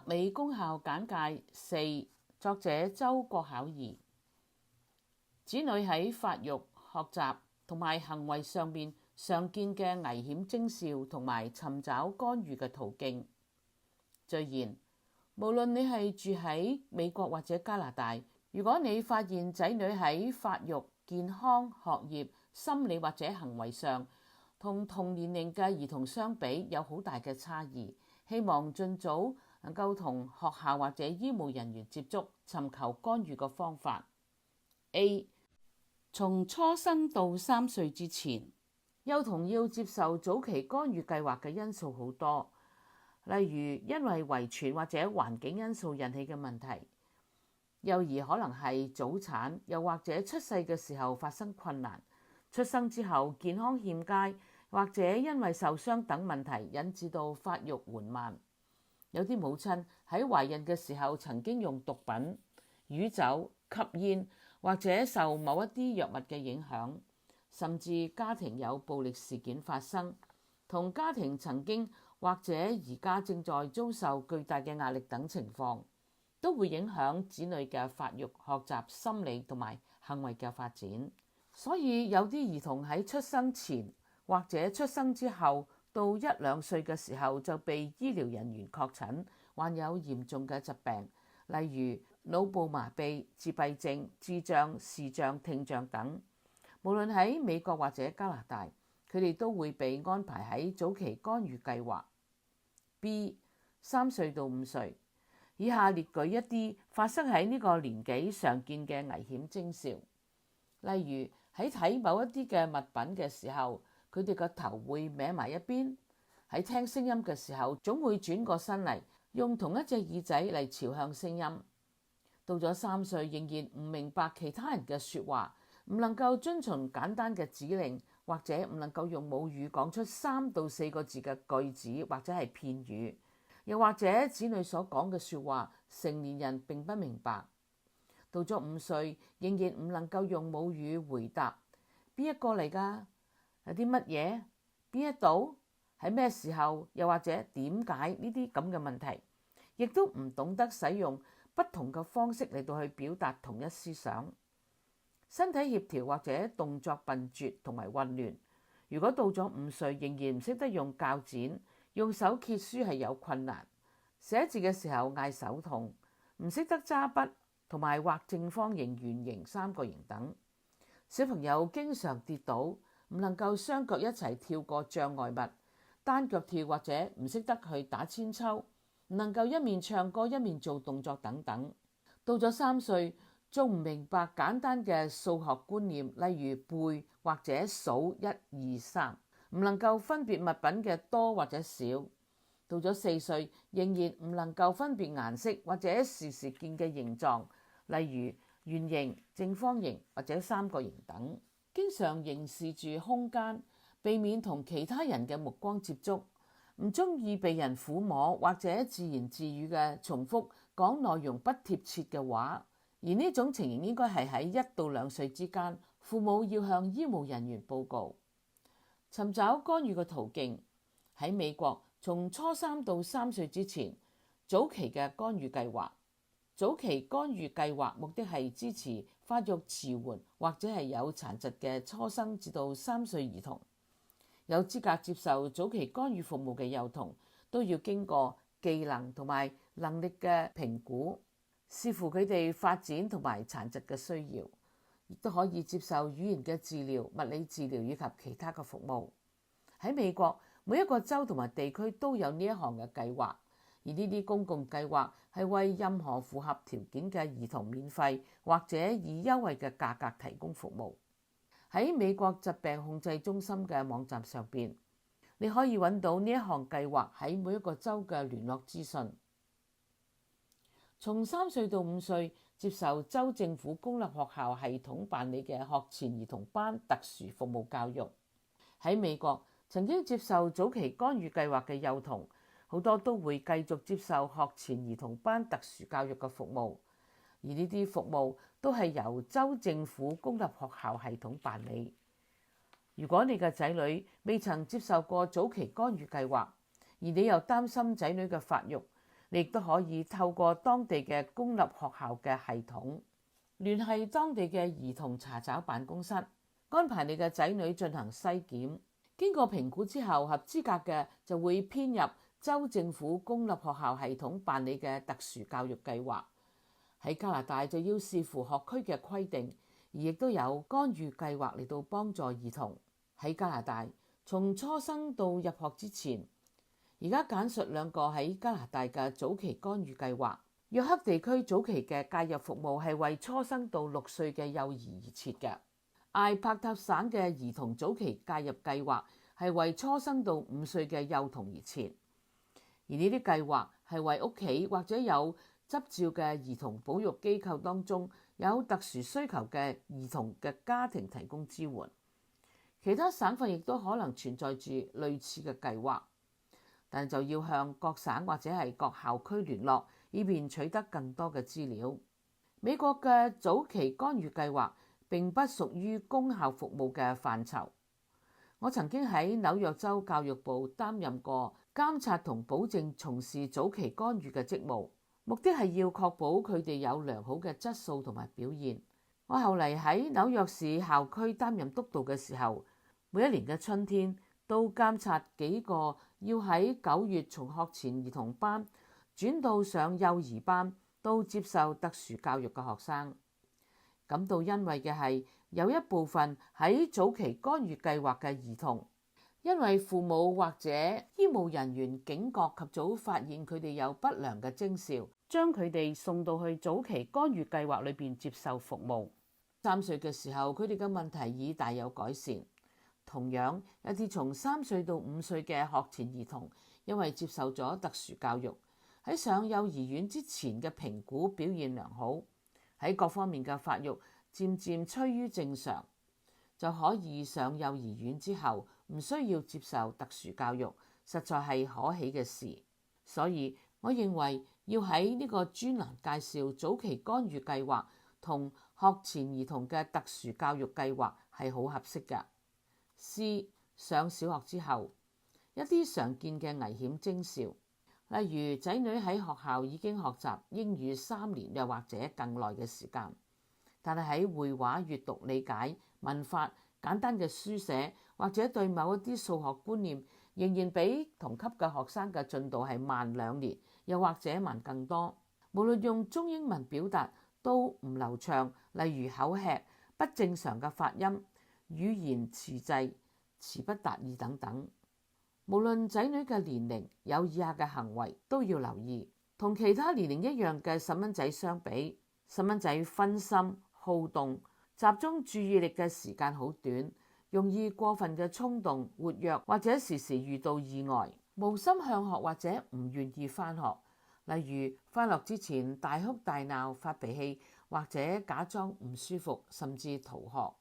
美功效簡介4，作者周國考儀。子女喺發育、學習同埋行為上面常見嘅危險徵兆同埋尋找干預嘅途徑。序言：無論你係住喺美國或者加拿大，如果你發現仔女喺發育、健康、學業、心理或者行為上同同年齡嘅兒童相比有好大嘅差異，希望盡早能夠同學校或者醫務人員接觸，尋求干預嘅方法。A. 從出生到3歲之前，幼童要接受早期干預計劃嘅因素好多，例如因為遺傳或者環境因素引起嘅問題，幼兒可能係早產，又或者出世嘅時候發生困難，出生之後健康欠佳，或者因為受傷等問題引致到發育緩慢。有啲母親喺懷孕嘅時候曾經用毒品、酗酒、吸煙，或者受某一啲藥物嘅影響，甚至家庭有暴力事件發生，同家庭曾經或者而家正在遭受巨大嘅壓力等情況，都會影響子女嘅發育、學習、心理同埋行為嘅發展。所以有啲兒童喺出生前或者出生之後到1-2歲嘅時候就被醫療人員確診患有嚴重嘅疾病，例如腦部麻痹、自閉症、智障、視障、聽障等。無論喺美國或者加拿大，佢哋都會被安排喺早期干預計劃。B. 3歲到5歲，以下列舉一啲發生喺呢個年紀常見嘅危險徵兆，例如喺睇某一啲嘅物品嘅時候，佢哋個頭會歪埋一邊；喺聽聲音嘅時候，總會轉過身嚟，用同一隻耳仔嚟朝向聲音。到咗3歲，仍然唔明白其他人嘅說話，唔能夠遵從簡單嘅指令，或者唔能夠用母語講出3到4個字嘅句子或者係片語，又或者子女所講嘅說話，成年人並不明白。到咗5歲，仍然唔能夠用母語回答邊一個嚟㗎？有啲乜嘢？邊一度？喺咩時候？又或者點解呢啲咁嘅問題？亦都唔懂得使用不同嘅方式嚟到去表達同一思想。身體協調或者動作笨拙同埋混亂。如果到咗5歲仍然唔識得用鉸剪，用手揭書係有困難，寫字嘅時候嗌手痛，唔識得揸筆同埋畫正方形、圓形、三角形等。小朋友經常跌倒，唔能夠雙腳一齊跳過障礙物，單腳跳或者唔識得去打千秋，唔能夠一面唱歌一面做動作等等。到咗3歲，仲唔明白簡單嘅數學觀念，例如背或者數1、2、3，唔能夠分別物品嘅多或者少。到咗4歲，仍然唔能夠分別顏色或者時時見嘅形狀，例如圓形、正方形或者三角形等。經常凝視住空間，避免同其他人嘅目光接觸，唔中意被人撫摸或者自言自語嘅重複講內容不貼切嘅話。而呢種情形應該係喺1到2歲之間，父母要向醫務人員報告。尋找干預嘅途徑。喺美國，從初3到3歲之前，早期嘅干預計劃。早期干預計劃目的係支持發育遲緩或者係有殘疾嘅初生至到3歲兒童。有資格接受早期干預服務嘅幼童都要經過技能同埋能力嘅評估，視乎佢哋發展同埋殘疾嘅需要，亦都可以接受語言嘅治療、物理治療以及其他嘅服務。喺美國，每一個州同埋地區都有呢一項嘅計劃，而呢啲公共計劃係為任何符合條件嘅兒童免費或者以優惠嘅價格提供服務。喺美國疾病控制中心嘅網站上邊，你可以揾到呢一項計劃喺每一個州嘅聯絡資訊。從3歲到5歲接受州政府公立學校系統辦理嘅學前兒童班特殊服務教育。喺美國曾經接受早期干預計劃嘅幼童，好多都會繼續接受學前兒童班特殊教育嘅服務，而呢啲服務都係由州政府公立學校系統辦理。如果你嘅仔女未曾接受過早期干預計劃，而你又擔心仔女嘅發育，你亦都可以透過當地嘅公立學校嘅系統，聯繫當地嘅兒童查找辦公室，安排你嘅仔女進行篩檢。經過評估之後，合資格嘅就會編入州政府公立學校系統辦理嘅特殊教育計劃。喺加拿大就要視乎學區嘅規定，而亦都有干預計劃嚟到幫助兒童。喺加拿大，從初生到入學之前，而家簡述兩個喺加拿大嘅早期干預計劃。約克地區早期嘅介入服務係為初生到6歲嘅幼兒而設嘅。艾伯塔省嘅兒童早期介入計劃係為初生到5歲嘅幼童而設，而呢啲計劃係為屋企或者有執照嘅兒童保育機構當中有特殊需求嘅兒童嘅家庭提供支援。其他省份亦都可能存在住類似嘅計劃，但就要向各省或者係各校區聯絡，以便取得更多嘅資料。美國嘅早期干預計劃並不屬於公校服務嘅範疇。我曾經喺紐約州教育部擔任過監察同保證從事早期干預嘅職務，目的係要確保佢哋有良好嘅質素同埋表現。我後嚟喺紐約市校區擔任督導嘅時候，每一年嘅春天都監察幾個要喺9月從學前兒童班轉到上幼兒班都接受特殊教育嘅學生。感到欣慰嘅係，有一部分喺早期干預計劃嘅兒童，因為父母或者醫務人員警覺及早發現佢哋有不良嘅徵兆，將佢哋送到去早期干預計劃裏邊接受服務。3歲嘅時候，佢哋嘅問題已大有改善。同樣，一啲從3歲到5歲嘅學前兒童，因為接受咗特殊教育，喺上幼兒園之前嘅評估表現良好，喺各方面嘅發育漸漸趨於正常，就可以上幼兒園之後唔需要接受特殊教育，實在係可喜嘅事。所以我認為要喺呢個專欄介紹早期干預計劃同學前兒童嘅特殊教育計劃係好合適嘅。C. 上小學之後，一啲常見嘅危險徵兆，例如仔女喺學校已經學習英語3年又或者更耐嘅時間，但係喺繪畫、閱讀、理解、文法、簡單嘅書寫或者對某一啲數學觀念，仍然比同級嘅學生嘅進度係慢2年，又或者慢更多。無論用中英文表達都唔流暢，例如口吃、不正常嘅發音、語言遲滯、詞不達意等等。無論仔女嘅年齡，有以下嘅行為都要留意。同其他年齡一樣嘅細蚊仔相比，細蚊仔分心、好動、集中注意力嘅時間好短，容易過分嘅衝動、活躍，或者時時遇到意外，無心向學或者唔願意返學。例如返學之前大哭大鬧、發脾氣，或者假裝唔舒服，甚至逃學。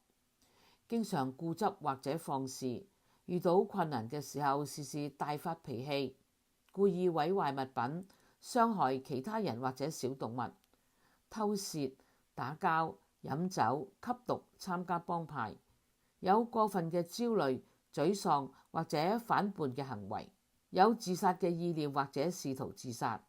經常固執或者放肆，遇到困難嘅時候時時大發脾氣，故意毀壞物品，傷害其他人或者小動物，偷竊、打交、飲酒、吸毒、參加幫派，有過分嘅焦慮、沮喪或者反叛嘅行為，有自殺嘅意念或者試圖自殺，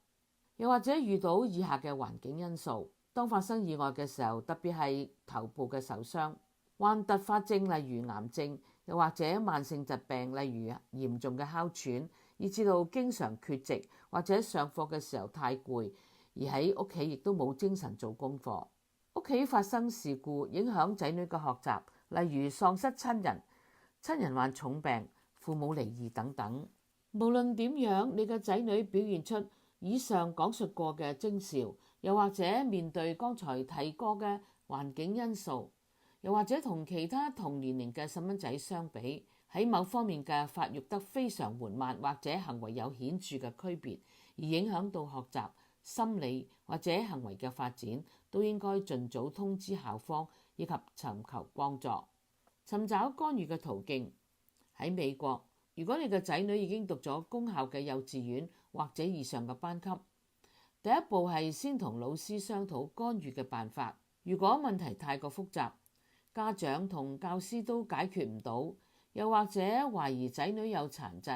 又或者遇到以下嘅環境因素：當發生意外嘅時候，特別係頭部嘅受傷，患突發症例如癌症，又或者慢性疾病例如嚴重嘅哮喘，以至到經常缺席或者上課嘅時候太攰，而喺屋企亦都冇精神做功課。屋企發生事故影響仔女嘅學習，例如喪失親人、親人患重病、父母離異等等。無論點樣，你嘅仔女表現出以上講述過嘅徵兆，又或者面對剛才提過嘅環境因素，又或者同其他同年齡嘅細蚊仔相比，喺某方面嘅發育得非常緩慢，或者行為有顯著嘅區別，而影響到學習、心理或者行為嘅發展，都應該盡早通知校方以及尋求幫助。尋找干預嘅途徑。喺美國，如果你嘅仔女已經讀咗公校嘅幼稚園或者以上嘅班級，第一步係先同老師商討干預嘅辦法。如果問題太過複雜，家長同教師都解決唔到，又或者懷疑仔女有殘疾，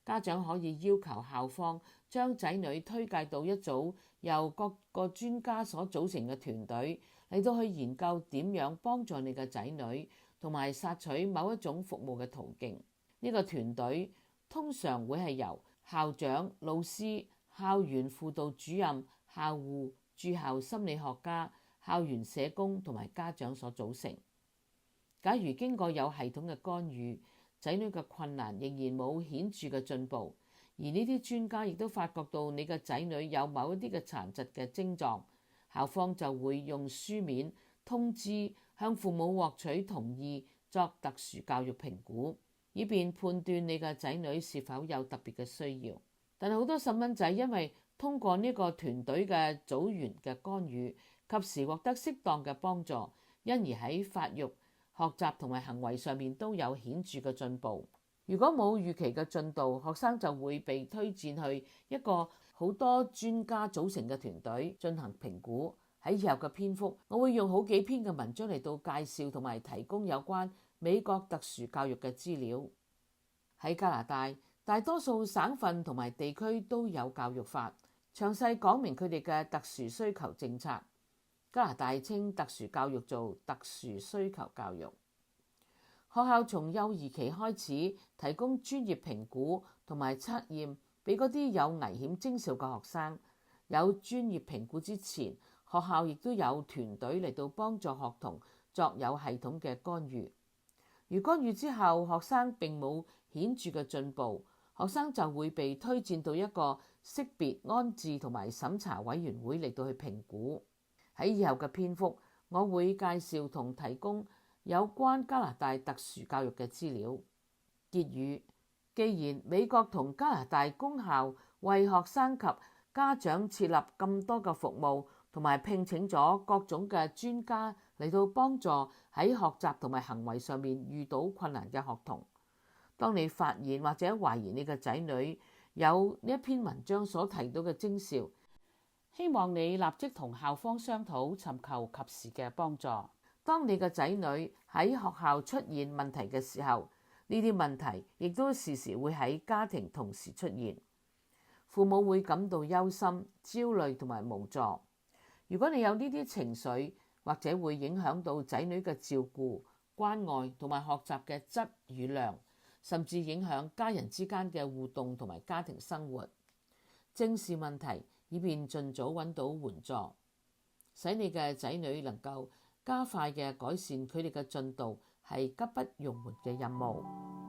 家長可以要求校方將仔女推介到一組由各個專家所組成嘅團隊嚟到去研究點樣幫助你嘅仔女，同埋索取某一種服務嘅途徑。呢個團隊通常會係由校長、老師、校園輔導主任、校護、駐校心理學家、校園社工同埋家長所組成。假如經過有系統嘅干預，仔女嘅困難仍然冇顯著嘅進步，而呢啲專家亦都發覺到你嘅仔女有某一啲嘅殘疾嘅症狀，校方就會用書面通知向父母獲取同意作特殊教育評估，以便判斷你嘅仔女是否有特別嘅需要。但係好多細蚊仔因為通過呢個團隊嘅組員嘅干預，及時獲得適當嘅幫助，因而喺發育、學習同埋行為上面都有顯著嘅進步。如果冇預期嘅進度，學生就會被推薦去一個好多專家組成嘅團隊進行評估。喺以後嘅篇幅，我會用好幾篇嘅文章嚟到介紹同埋提供有關美國特殊教育嘅資料。喺加拿大，大多數省份同埋地區都有教育法，詳細講明佢哋嘅特殊需求政策。加拿大稱特殊教育做特殊需求教育。學校從幼兒期開始提供專業評估同埋測驗俾嗰啲有危險徵兆嘅學生。有專業評估之前，學校亦都有團隊嚟到幫助學童作有系統嘅干預。如干預之後，學生並冇顯著嘅進步，學生就會被推薦到一個識別、安置同埋審查委員會嚟到去評估。喺以後嘅篇幅，我會介紹同提供有關加拿大特殊教育嘅資料。結語：既然美國同加拿大公校為學生及家長設立咁多嘅服務，同埋聘請咗各種嘅專家嚟到幫助喺學習同埋行為上面遇到困難嘅學童，當你發現或者懷疑你嘅仔女有呢一篇文章所提到嘅徵兆，希望你立即同校方商討，尋求及時嘅幫助。當你嘅仔女喺學校出現問題嘅時候，呢啲問題亦都時時會喺家庭同時出現。父母會感到憂心、焦慮同埋無助。如果你有呢啲情緒，或者會影響到仔女嘅照顧、關愛同埋學習嘅質與量，甚至影響家人之間嘅互動同埋家庭生活。正視問題，以便盡早揾到援助，使你嘅仔女能夠加快嘅改善佢哋嘅進度，係急不容緩嘅任務。